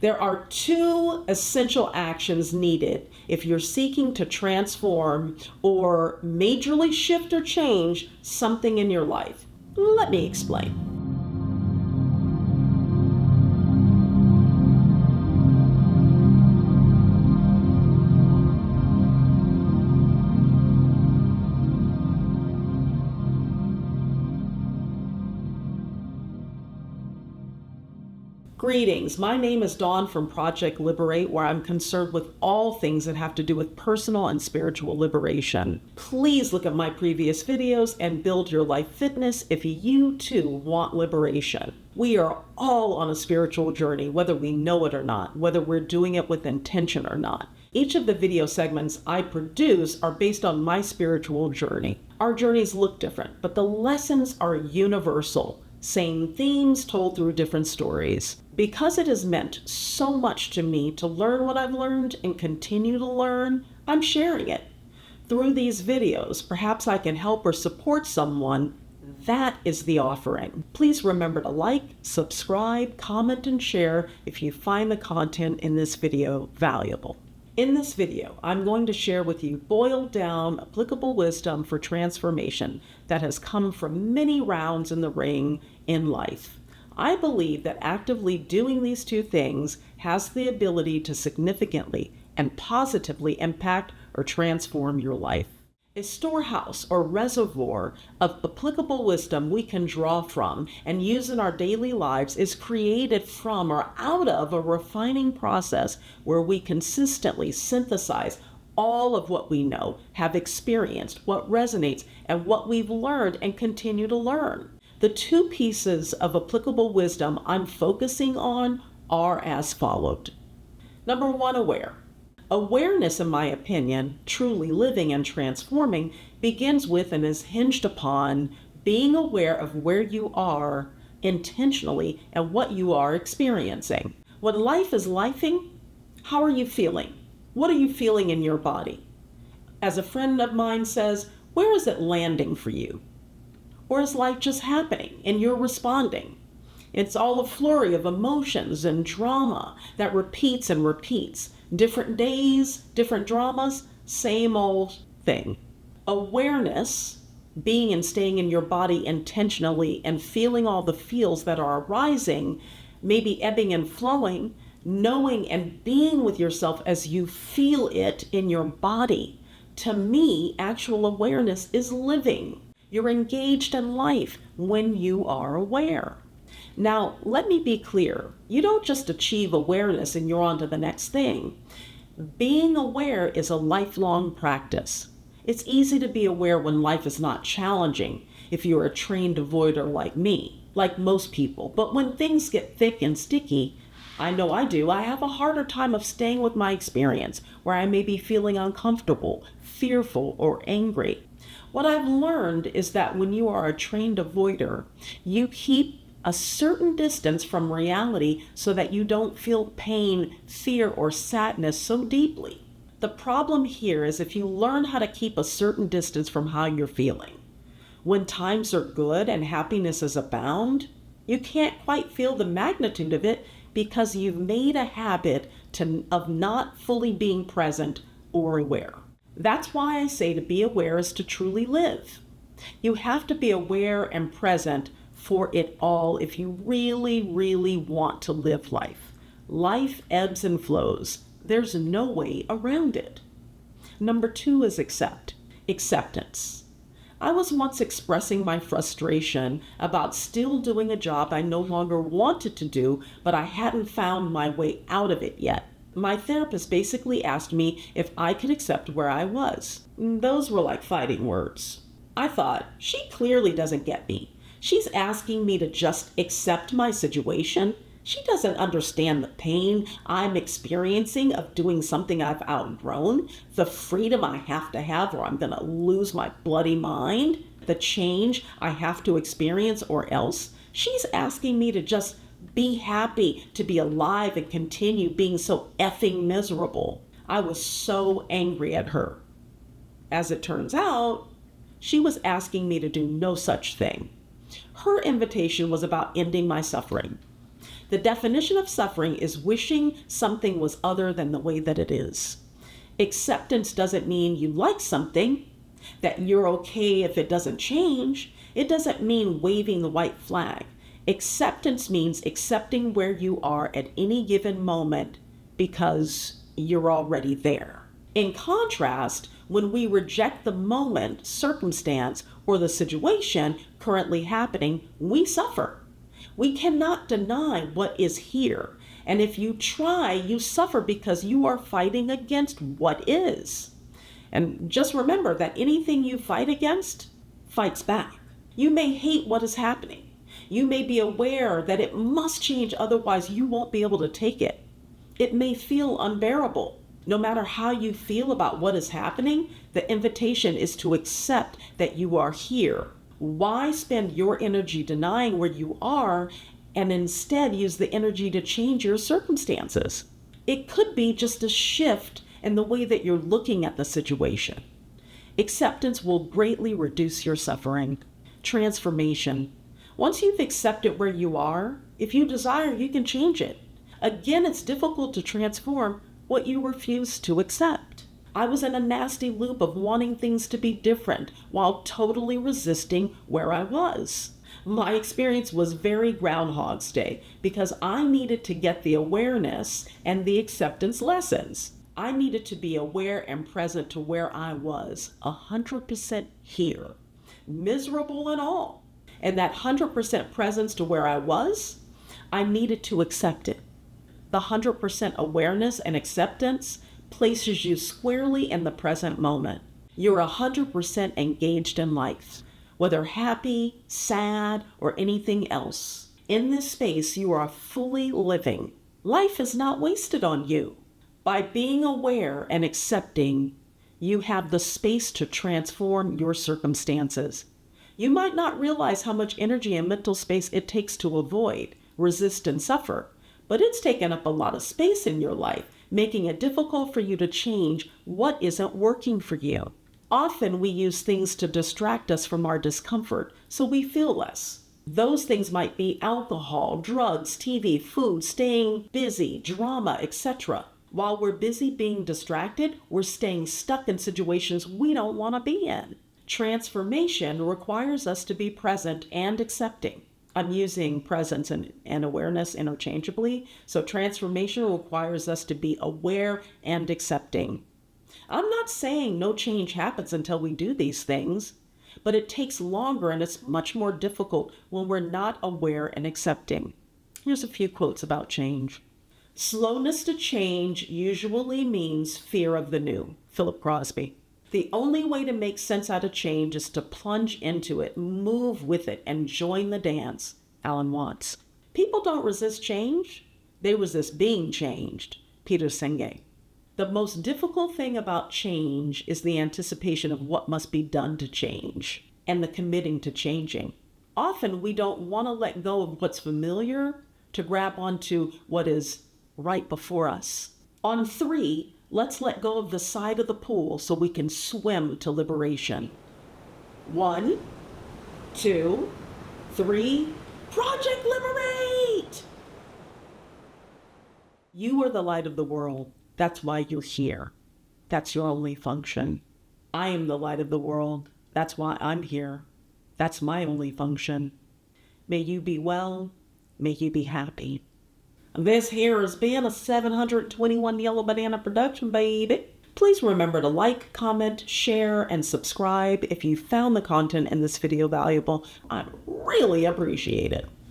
There are two essential actions needed if you're seeking to transform or majorly shift or change something in your life. Let me explain. Greetings. My name is Dawn from Project Liberate, where I'm concerned with all things that have to do with personal and spiritual liberation. Please look at my previous videos and build your life fitness if you too want liberation. We are all on a spiritual journey, whether we know it or not, whether we're doing it with intention or not. Each of the video segments I produce are based on my spiritual journey. Our journeys look different, but the lessons are universal. Same themes told through different stories. Because it has meant so much to me to learn what I've learned and continue to learn, I'm sharing it. Through these videos, perhaps I can help or support someone. That is the offering. Please remember to like, subscribe, comment, and share if you find the content in this video valuable. In this video, I'm going to share with you boiled down applicable wisdom for transformation that has come from many rounds in the ring in life. I believe that actively doing these two things has the ability to significantly and positively impact or transform your life. A storehouse or reservoir of applicable wisdom we can draw from and use in our daily lives is created from or out of a refining process where we consistently synthesize all of what we know, have experienced, what resonates, and what we've learned and continue to learn. The two pieces of applicable wisdom I'm focusing on are as followed. Number one, aware. Awareness, in my opinion, truly living and transforming, begins with and is hinged upon being aware of where you are intentionally and what you are experiencing. When life is lifing, how are you feeling? What are you feeling in your body? As a friend of mine says, where is it landing for you? Or is life just happening and you're responding? It's all a flurry of emotions and drama that repeats and repeats. Different days, different dramas, same old thing. Awareness, being and staying in your body intentionally and feeling all the feels that are arising, maybe ebbing and flowing, knowing and being with yourself as you feel it in your body. To me, actual awareness is living. You're engaged in life when you are aware. Now, let me be clear. You don't just achieve awareness and you're on to the next thing. Being aware is a lifelong practice. It's easy to be aware when life is not challenging, if you're a trained avoider like me, like most people. But when things get thick and sticky, I know I do, I have a harder time of staying with my experience, where I may be feeling uncomfortable, fearful, or angry. What I've learned is that when you are a trained avoider, you keep a certain distance from reality so that you don't feel pain, fear, or sadness so deeply. The problem here is if you learn how to keep a certain distance from how you're feeling. When times are good and happiness is abound, you can't quite feel the magnitude of it because you've made a habit of not fully being present or aware. That's why I say to be aware is to truly live. You have to be aware and present for it all if you really, really want to live life. Life ebbs and flows. There's no way around it. Number two is acceptance. I was once expressing my frustration about still doing a job I no longer wanted to do, but I hadn't found my way out of it yet. My therapist basically asked me if I could accept where I was. Those were like fighting words. I thought, she clearly doesn't get me. She's asking me to just accept my situation. She doesn't understand the pain I'm experiencing of doing something I've outgrown, the freedom I have to have or I'm going to lose my bloody mind, the change I have to experience or else. She's asking me to just be happy, to be alive and continue being so effing miserable. I was so angry at her. As it turns out, she was asking me to do no such thing. Her invitation was about ending my suffering. The definition of suffering is wishing something was other than the way that it is. Acceptance doesn't mean you like something, that you're okay if it doesn't change. It doesn't mean waving the white flag. Acceptance means accepting where you are at any given moment because you're already there. In contrast, when we reject the moment, circumstance, or the situation currently happening, we suffer. We cannot deny what is here. And if you try, you suffer because you are fighting against what is. And just remember that anything you fight against fights back. You may hate what is happening. You may be aware that it must change, otherwise you won't be able to take it. It may feel unbearable. No matter how you feel about what is happening, the invitation is to accept that you are here. Why spend your energy denying where you are and instead use the energy to change your circumstances? It could be just a shift in the way that you're looking at the situation. Acceptance will greatly reduce your suffering. Transformation. Once you've accepted where you are, if you desire, you can change it. Again, it's difficult to transform what you refuse to accept. I was in a nasty loop of wanting things to be different while totally resisting where I was. My experience was very Groundhog's Day because I needed to get the awareness and the acceptance lessons. I needed to be aware and present to where I was, 100% here, miserable and all. And that 100% presence to where I was, I needed to accept it. The 100% awareness and acceptance places you squarely in the present moment. You're 100% engaged in life, whether happy, sad, or anything else. In this space, you are fully living. Life is not wasted on you. By being aware and accepting, you have the space to transform your circumstances. You might not realize how much energy and mental space it takes to avoid, resist, and suffer, but it's taken up a lot of space in your life, making it difficult for you to change what isn't working for you. Often we use things to distract us from our discomfort, so we feel less. Those things might be alcohol, drugs, TV, food, staying busy, drama, etc. While we're busy being distracted, we're staying stuck in situations we don't want to be in. Transformation requires us to be present and accepting. I'm using presence and awareness interchangeably, so transformation requires us to be aware and accepting. I'm not saying no change happens until we do these things, but it takes longer and it's much more difficult when we're not aware and accepting. Here's a few quotes about change. Slowness to change usually means fear of the new. Philip Crosby. The only way to make sense out of change is to plunge into it, move with it, and join the dance. Alan Watts. People don't resist change. They resist being changed. Peter Senge. The most difficult thing about change is the anticipation of what must be done to change and the committing to changing. Often we don't want to let go of what's familiar to grab onto what is right before us. On 3, let's let go of the side of the pool so we can swim to liberation. 1, 2, 3, Project Liberate! You are the light of the world. That's why you're here. That's your only function. I am the light of the world. That's why I'm here. That's my only function. May you be well. May you be happy. This here has been a 721 Yellow Banana production, baby. Please remember to like, comment, share, and subscribe if you found the content in this video valuable. I'd really appreciate it.